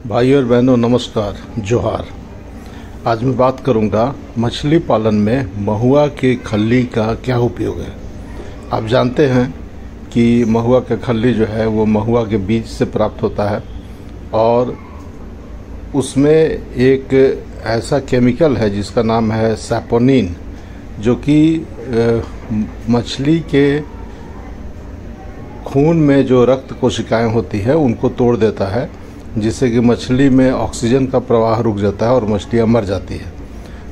भाइयों और बहनों, नमस्कार, जोहार। आज मैं बात करूंगा मछली पालन में महुआ के खल्ली का क्या उपयोग है। आप जानते हैं कि महुआ का खल्ली जो है वो महुआ के बीज से प्राप्त होता है और उसमें एक ऐसा केमिकल है जिसका नाम है सैपोनिन, जो कि मछली के खून में जो रक्त कोशिकाएं होती है उनको तोड़ देता है, जिससे कि मछली में ऑक्सीजन का प्रवाह रुक जाता है और मछलियां मर जाती है।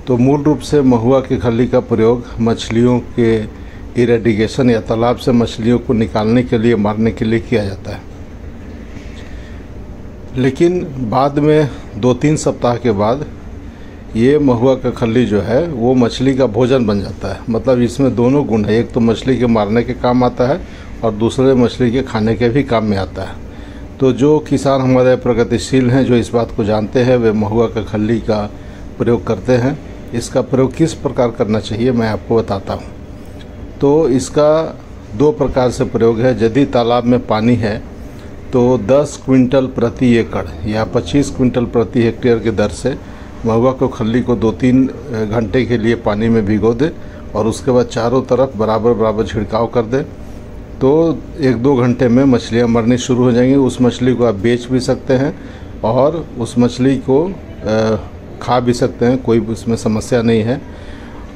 तो मूल रूप से महुआ की खल्ली का प्रयोग मछलियों के इरेडिकेशन या तालाब से मछलियों को निकालने के लिए, मारने के लिए किया जाता है। लेकिन बाद में 2-3 सप्ताह के बाद ये महुआ का खल्ली जो है वो मछली का भोजन बन जाता है। मतलब इसमें दोनों गुण है, एक तो मछली के मारने के काम आता है और दूसरे मछली के खाने के भी काम में आता है। तो जो किसान हमारे प्रगतिशील हैं, जो इस बात को जानते हैं, वे महुआ का खल्ली का प्रयोग करते हैं। इसका प्रयोग किस प्रकार करना चाहिए मैं आपको बताता हूँ। तो इसका 2 प्रकार से प्रयोग है। यदि तालाब में पानी है तो 10 क्विंटल प्रति एकड़ या 25 क्विंटल प्रति हेक्टेयर की दर से महुआ को खल्ली को 2-3 घंटे के लिए पानी में भिगो दे और उसके बाद चारों तरफ बराबर बराबर छिड़काव कर दे। तो 1-2 घंटे में मछलियां मरनी शुरू हो जाएंगी। उस मछली को आप बेच भी सकते हैं और उस मछली को खा भी सकते हैं, कोई उसमें समस्या नहीं है।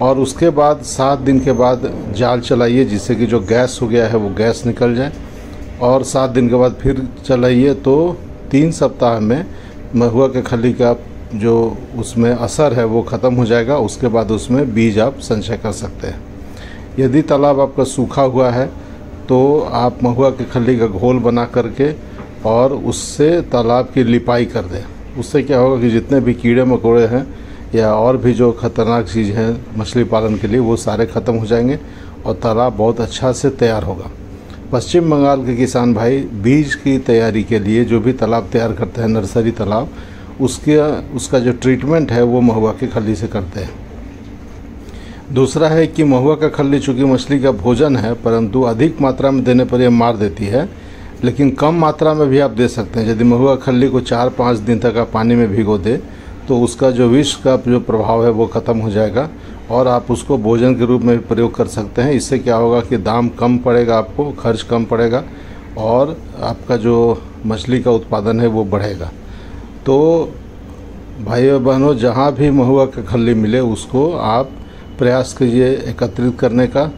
और उसके बाद 7 दिन के बाद जाल चलाइए, जिससे कि जो गैस हो गया है वो गैस निकल जाए, और 7 दिन के बाद फिर चलाइए। तो 3 सप्ताह में महुआ के खल्ली का जो उसमें असर है वो ख़त्म हो जाएगा। उसके बाद उसमें बीज आप संचय कर सकते हैं। यदि तालाब आपका सूखा हुआ है तो आप महुआ के खल्ली का घोल बना करके और उससे तालाब की लिपाई कर दें। उससे क्या होगा कि जितने भी कीड़े मकोड़े हैं या और भी जो खतरनाक चीज़ हैं मछली पालन के लिए, वो सारे ख़त्म हो जाएंगे और तालाब बहुत अच्छा से तैयार होगा। पश्चिम बंगाल के किसान भाई बीज की तैयारी के लिए जो भी तालाब तैयार करते हैं, नर्सरी तालाब, उसका जो ट्रीटमेंट है वो महुआ के खल्ली से करते हैं। दूसरा है कि महुआ का खल्ली चूँकि मछली का भोजन है, परंतु अधिक मात्रा में देने पर यह मार देती है, लेकिन कम मात्रा में भी आप दे सकते हैं। यदि महुआ खल्ली को 4-5 दिन तक आप पानी में भिगो दे तो उसका जो विष का जो प्रभाव है वो ख़त्म हो जाएगा और आप उसको भोजन के रूप में भी प्रयोग कर सकते हैं। इससे क्या होगा कि दाम कम पड़ेगा, आपको खर्च कम पड़ेगा और आपका जो मछली का उत्पादन है वो बढ़ेगा। तो भाइयों बहनों, जहाँ भी महुआ का खल्ली मिले उसको आप प्रयास कीजिए एकत्रित करने का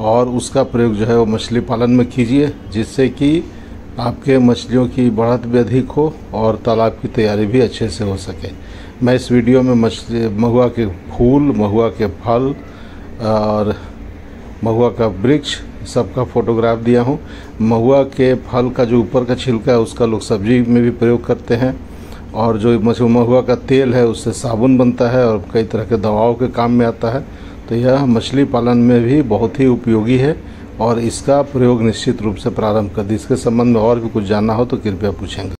और उसका प्रयोग जो है वो मछली पालन में कीजिए, जिससे कि आपके मछलियों की बढ़त भी अधिक हो और तालाब की तैयारी भी अच्छे से हो सके। मैं इस वीडियो में महुआ के फूल, महुआ के फल और महुआ का वृक्ष सबका फोटोग्राफ दिया हूँ। महुआ के फल का जो ऊपर का छिलका है उसका लोग सब्जी में भी प्रयोग करते हैं और जो महुआ का तेल है उससे साबुन बनता है और कई तरह के दवाओं के काम में आता है। तो यह मछली पालन में भी बहुत ही उपयोगी है और इसका प्रयोग निश्चित रूप से प्रारंभ कर दें। इसके संबंध में और भी कुछ जानना हो तो कृपया पूछेंगे।